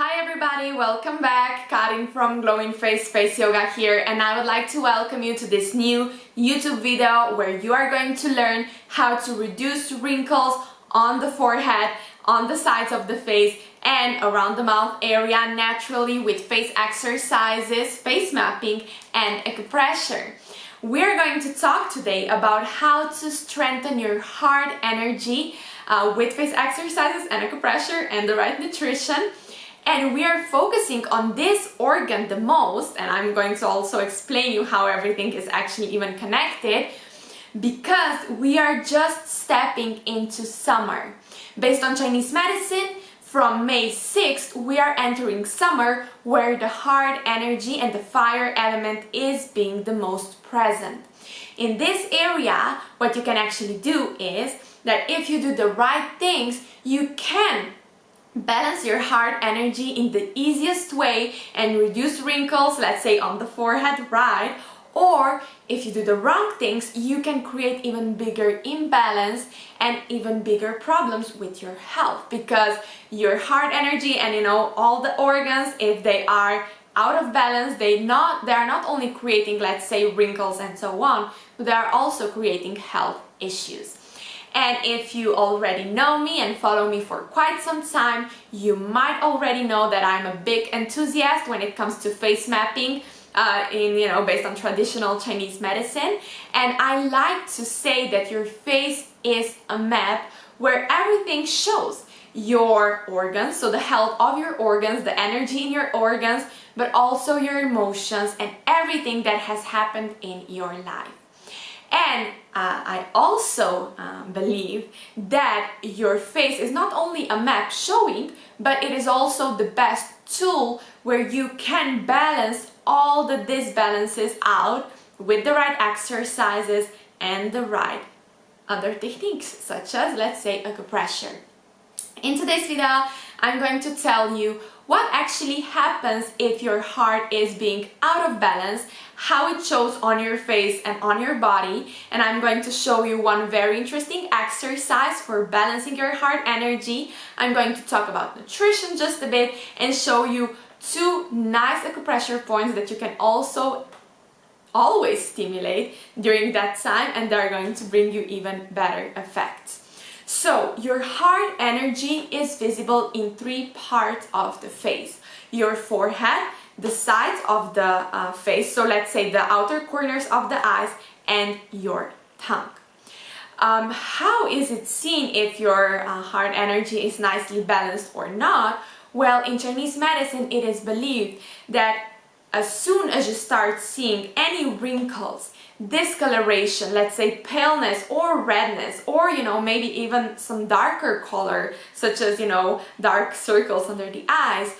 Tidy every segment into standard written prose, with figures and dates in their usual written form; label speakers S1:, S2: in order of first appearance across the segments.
S1: Hi everybody, welcome back. Karin from Glowinface Face Yoga here, and I would like to welcome you to this new YouTube video where you are going to learn how to reduce wrinkles on the forehead, on the sides of the face and around the mouth area naturally with face exercises, face mapping and acupressure. We're going to talk today about how to strengthen your heart energy with face exercises and acupressure and the right nutrition. And we are focusing on this organ the most, and I'm going to also explain you how everything is actually even connected, because we are just stepping into summer. Based on Chinese medicine, from May 6th, we are entering summer where the heart energy and the fire element is being the most present. In this area, what you can actually do is that if you do the right things, you can balance your heart energy in the easiest way and reduce wrinkles, let's say on the forehead, right? Or if you do the wrong things, you can create even bigger imbalance and even bigger problems with your health, because your heart energy and all the organs, if they are out of balance, they are not only creating, let's say, wrinkles and so on, but they are also creating health issues. And if you already know me and follow me for quite some time, you might already know that I'm a big enthusiast when it comes to face mapping based on traditional Chinese medicine. And I like to say that your face is a map where everything shows your organs, so the health of your organs, the energy in your organs, but also your emotions and everything that has happened in your life. And I also believe that your face is not only a map showing, but it is also the best tool where you can balance all the disbalances out with the right exercises and the right other techniques, such as, let's say, acupressure. In today's video, I'm going to tell you what actually happens if your heart is being out of balance, how it shows on your face and on your body, and I'm going to show you one very interesting exercise for balancing your heart energy. I'm going to talk about nutrition just a bit and show you two nice acupressure points that you can also always stimulate during that time, and they're going to bring you even better effects. So your heart energy is visible in three parts of the face: your forehead, the sides of the face, so let's say the outer corners of the eyes, and your tongue. How is it seen if your heart energy is nicely balanced or not? Well, in Chinese medicine, it is believed that as soon as you start seeing any wrinkles, discoloration, let's say paleness or redness, or maybe even some darker color, such as dark circles under the eyes,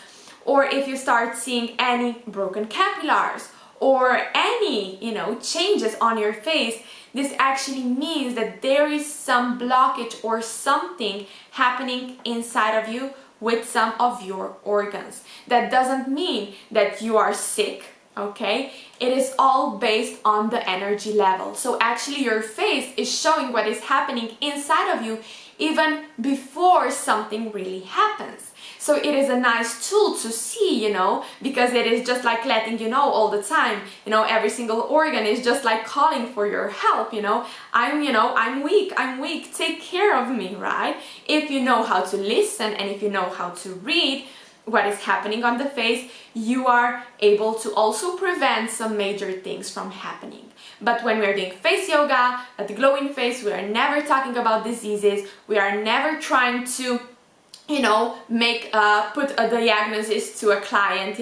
S1: or if you start seeing any broken capillaries or any changes on your face, this actually means that there is some blockage or something happening inside of you with some of your organs. That doesn't mean that you are sick, okay? It is all based on the energy level. So actually your face is showing what is happening inside of you even before something really happens. So it is a nice tool to see, because it is just like letting you know all the time, every single organ is just like calling for your help, I'm weak, take care of me, right? If you know how to listen and if you know how to read what is happening on the face, you are able to also prevent some major things from happening. But when we're doing face yoga at the Glowinface, we are never talking about diseases. We are never trying to put a diagnosis to a client,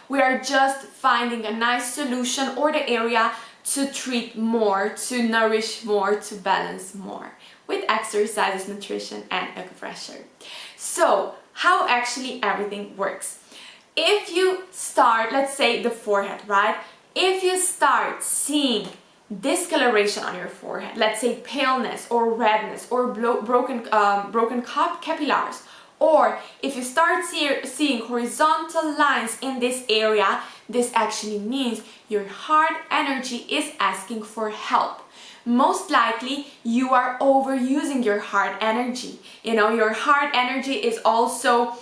S1: we are just finding a nice solution or the area to treat more, to nourish more, to balance more with exercises, nutrition and acupressure. So how actually everything works. If you start, let's say the forehead, right? If you start seeing discoloration on your forehead, let's say paleness or redness or broken capillaries, or if you start seeing horizontal lines in this area, this actually means your heart energy is asking for help. Most likely you are overusing your heart energy. Your heart energy is also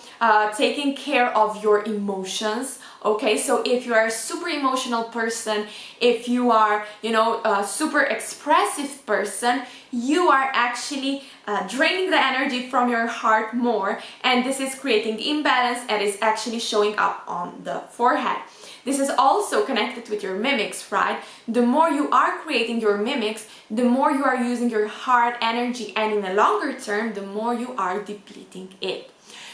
S1: taking care of your emotions. Okay, so if you are a super emotional person, if you are, you know, a super expressive person, you are actually draining the energy from your heart more, and this is creating the imbalance and is actually showing up on the forehead. This is also connected with your mimics, right? The more you are creating your mimics, the more you are using your heart energy, and in the longer term, the more you are depleting it.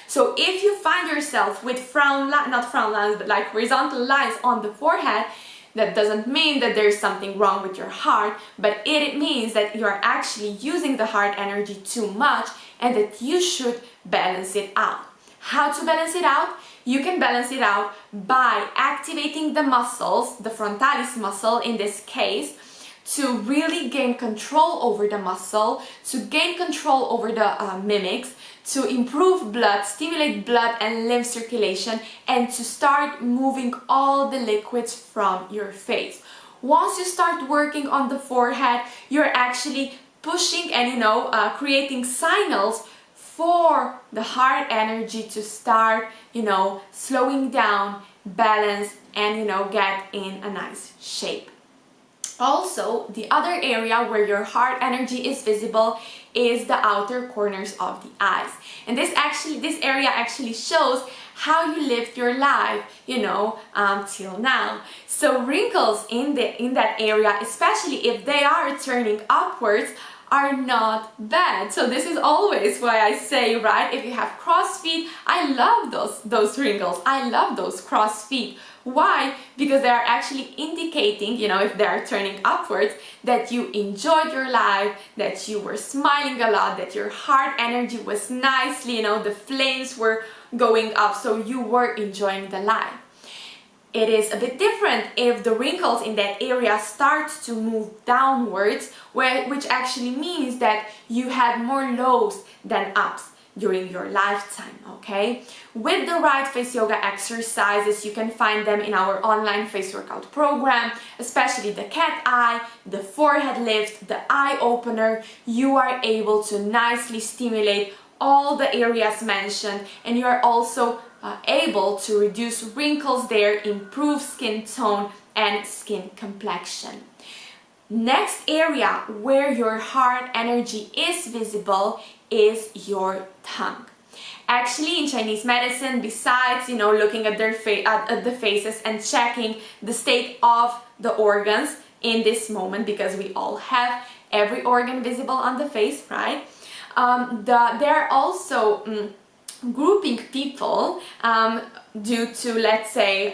S1: So if you find yourself with not frown lines, but like horizontal lines on the forehead, that doesn't mean that there's something wrong with your heart, but it means that you are actually using the heart energy too much and that you should balance it out. How to balance it out? You can balance it out by activating the muscles, the frontalis muscle in this case, to really gain control over the muscle, to gain control over the mimics, to improve blood, stimulate blood and lymph circulation, and to start moving all the liquids from your face. Once you start working on the forehead, you're actually pushing and, you know, creating signals for the heart energy to start, you know, slowing down, balance, and, you know, get in a nice shape. Also, the other area where your heart energy is visible is the outer corners of the eyes. And this area actually shows how you lived your life, you know, till now. So wrinkles in that area, especially if they are turning upwards, are not bad. So this is always why I say, right, if you have cross feet, I love those wrinkles. I love those cross feet. Why? Because they are actually indicating, you know, if they are turning upwards, that you enjoyed your life, that you were smiling a lot, that your heart energy was nicely, you know, the flames were going up, so you were enjoying the life. It is a bit different if the wrinkles in that area start to move downwards, which actually means that you had more lows than ups during your lifetime, okay? With the right face yoga exercises, you can find them in our online face workout program, especially the cat eye, the forehead lift, the eye opener. You are able to nicely stimulate all the areas mentioned, and you are also able to reduce wrinkles there, improve skin tone and skin complexion. Next area where your heart energy is visible is your tongue. Actually, in Chinese medicine, besides, you know, looking at at the faces and checking the state of the organs in this moment, because we all have every organ visible on the face, right? There are also grouping people due to, let's say,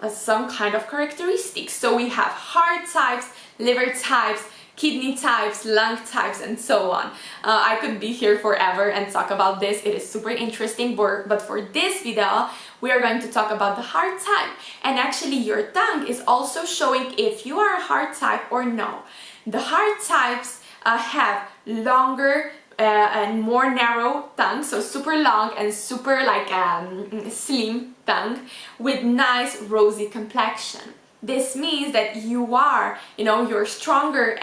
S1: some kind of characteristics. So we have heart types, liver types, kidney types, lung types, and so on. I could be here forever and talk about this. It is super interesting, but for this video, we are going to talk about the heart type. And actually, your tongue is also showing if you are a heart type or no. The heart types have longer and more narrow tongue, so super long and super like slim tongue with nice rosy complexion. This means that you are, you know, your strongest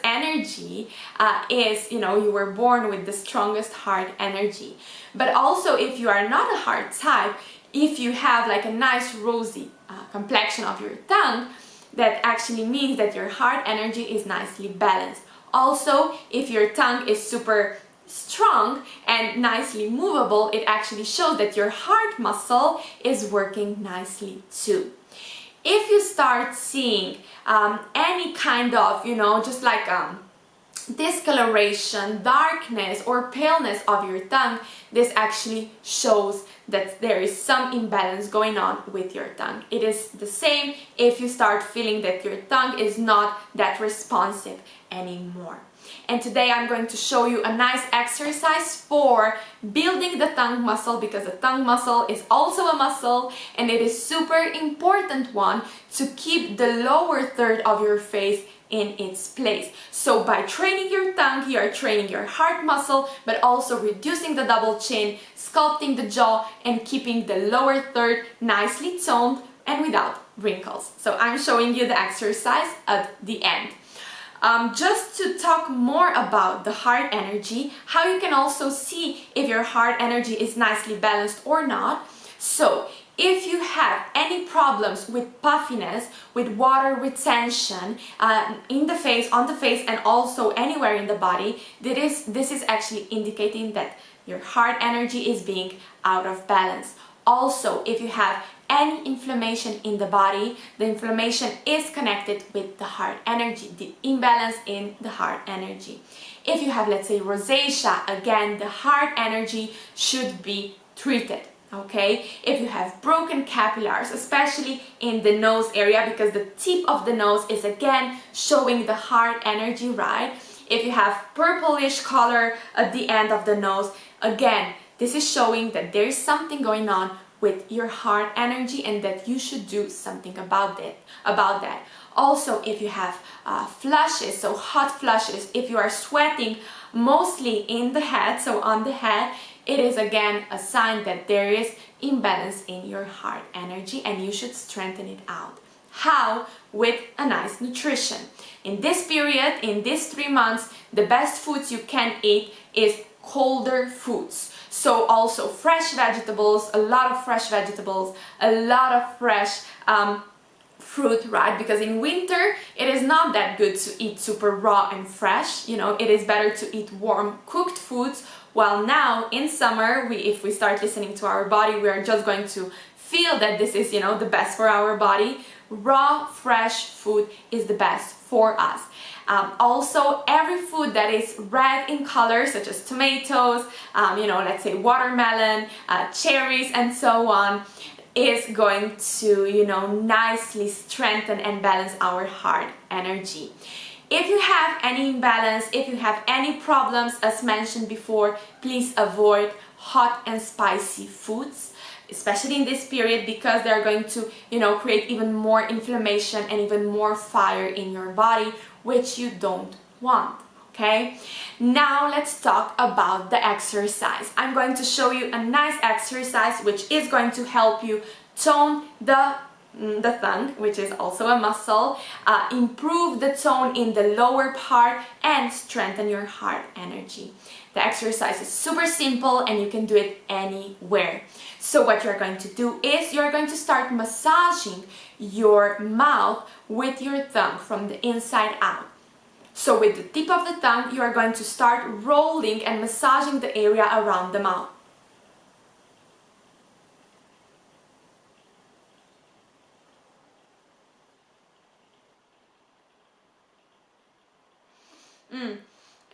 S1: energy is, you know, you were born with the strongest heart energy. But also, if you are not a heart type, if you have like a nice rosy complexion of your tongue, that actually means that your heart energy is nicely balanced. Also, if your tongue is super strong and nicely movable, it actually shows that your heart muscle is working nicely too. If you start seeing any kind of, you know, just like discoloration, darkness or paleness of your tongue, this actually shows that there is some imbalance going on with your tongue. It is the same if you start feeling that your tongue is not that responsive anymore. And today I'm going to show you a nice exercise for building the tongue muscle, because the tongue muscle is also a muscle and it is super important one to keep the lower third of your face in its place. So by training your tongue, you are training your heart muscle, but also reducing the double chin, sculpting the jaw, and keeping the lower third nicely toned and without wrinkles. So I'm showing you the exercise at the end. just to talk more about the heart energy, how you can also see if your heart energy is nicely balanced or not. So if you have any problems with puffiness, with water retention in the face, on the face, and also anywhere in the body, this is actually indicating that your heart energy is being out of balance. Also, if you have any inflammation in the body, the inflammation is connected with the heart energy, the imbalance in the heart energy. If you have, let's say, rosacea, again, the heart energy should be treated. Okay, if you have broken capillaries, especially in the nose area, because the tip of the nose is again showing the heart energy, right? If you have purplish color at the end of the nose, again, this is showing that there is something going on with your heart energy and that you should do something about that. Also, if you have flushes, so hot flushes, if you are sweating mostly in the head, so on the head, it is again a sign that there is imbalance in your heart energy and you should strengthen it out. How? With a nice nutrition. In this period, in these 3 months, the best foods you can eat is colder foods. So also fresh vegetables, a lot of fresh vegetables, a lot of fresh fruit, right? Because in winter it is not that good to eat super raw and fresh, you know, it is better to eat warm cooked foods, while now in summer, if we start listening to our body, we are just going to feel that this is, you know, the best for our body. Raw, fresh food is the best for us. Also, every food that is red in color, such as tomatoes, you know, let's say watermelon, cherries, and so on, is going to, you know, nicely strengthen and balance our heart energy. If you have any imbalance, if you have any problems, as mentioned before, please avoid hot and spicy foods, especially in this period, because they're going to, you know, create even more inflammation and even more fire in your body, which you don't want. Okay, now let's talk about the exercise. I'm going to show you a nice exercise which is going to help you tone the tongue, which is also a muscle, improve the tone in the lower part and strengthen your heart energy. The exercise is super simple and you can do it anywhere. So what you're going to do is you're going to start massaging your mouth with your tongue from the inside out. So with the tip of the tongue, you are going to start rolling and massaging the area around the mouth.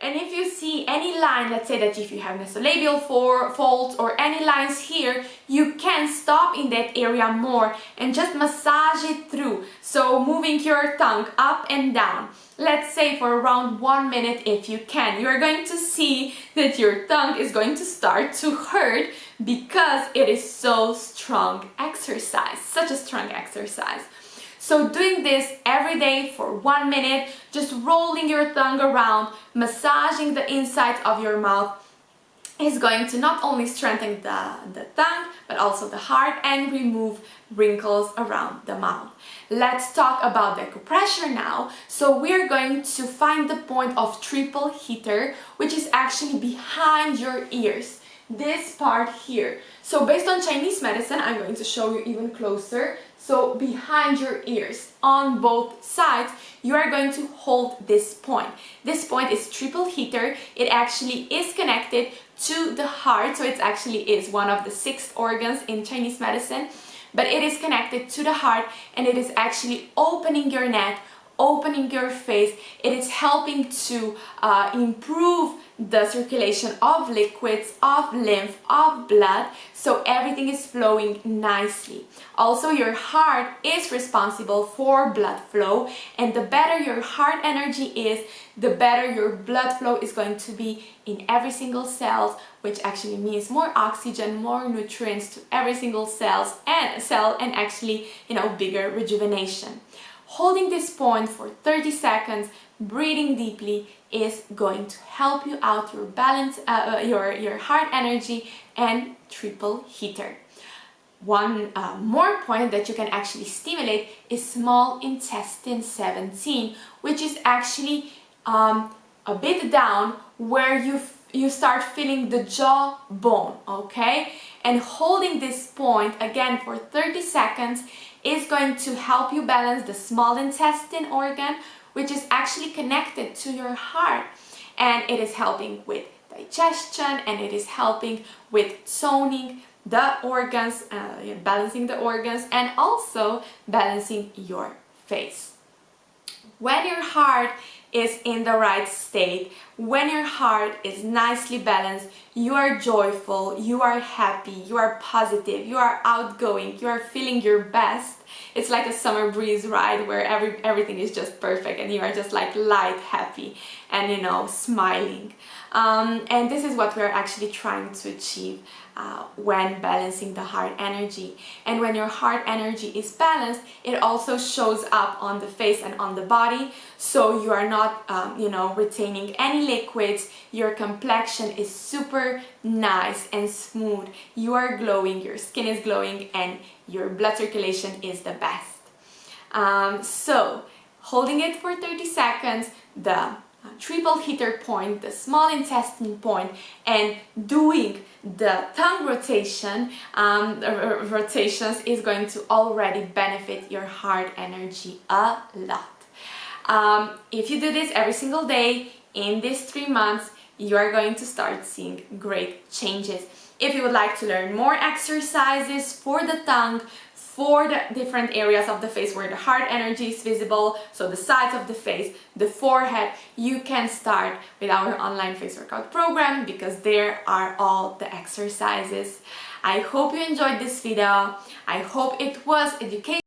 S1: And if you see any line, let's say that if you have nasolabial folds or any lines here, you can stop in that area more and just massage it through. So moving your tongue up and down. Let's say for around 1 minute if you can. You're going to see that your tongue is going to start to hurt because it is so strong exercise, such a strong exercise. So doing this every day for 1 minute, just rolling your tongue around, massaging the inside of your mouth, is going to not only strengthen the tongue, but also the heart and remove wrinkles around the mouth. Let's talk about the acupressure now. So we're going to find the point of triple heater, which is actually behind your ears. This part here. So based on Chinese medicine, I'm going to show you even closer. So behind your ears, on both sides, you are going to hold this point. This point is triple heater. It actually is connected to the heart. So it actually is one of the 6 organs in Chinese medicine, but it is connected to the heart and it is actually opening your neck, opening your face. It is helping to improve the circulation of liquids, of lymph, of blood, so everything is flowing nicely. Also, your heart is responsible for blood flow, and the better your heart energy is, the better your blood flow is going to be in every single cell, which actually means more oxygen, more nutrients to every single cell, and actually, you know, bigger rejuvenation. Holding this point for 30 seconds, breathing deeply, is going to help you out your balance, your heart energy and triple heater. One more point that you can actually stimulate is small intestine 17, which is actually a bit down where you start feeling the jawbone, okay? And holding this point again for 30 seconds is going to help you balance the small intestine organ, which is actually connected to your heart, and it is helping with digestion, and it is helping with toning the organs, balancing the organs, and also balancing your face. When your heart is in the right state, when your heart is nicely balanced, you are joyful, you are happy, you are positive, you are outgoing, you are feeling your best. It's like a summer breeze, right, where everything is just perfect and you are just like light, happy, and you know, smiling. And this is what we're actually trying to achieve when balancing the heart energy. And when your heart energy is balanced, it also shows up on the face and on the body, so you are not you know, retaining any liquids. Your complexion is super nice and smooth, you are glowing, your skin is glowing, and your blood circulation is the best. So holding it for 30 seconds, the triple heater point, the small intestine point, and doing the tongue rotation, rotations is going to already benefit your heart energy a lot. If you do this every single day in these 3 months, you are going to start seeing great changes. If you would like to learn more exercises for the tongue, for the different areas of the face where the heart energy is visible, so the sides of the face, the forehead, you can start with our online face workout program, because there are all the exercises. I hope you enjoyed this video. I hope it was educational.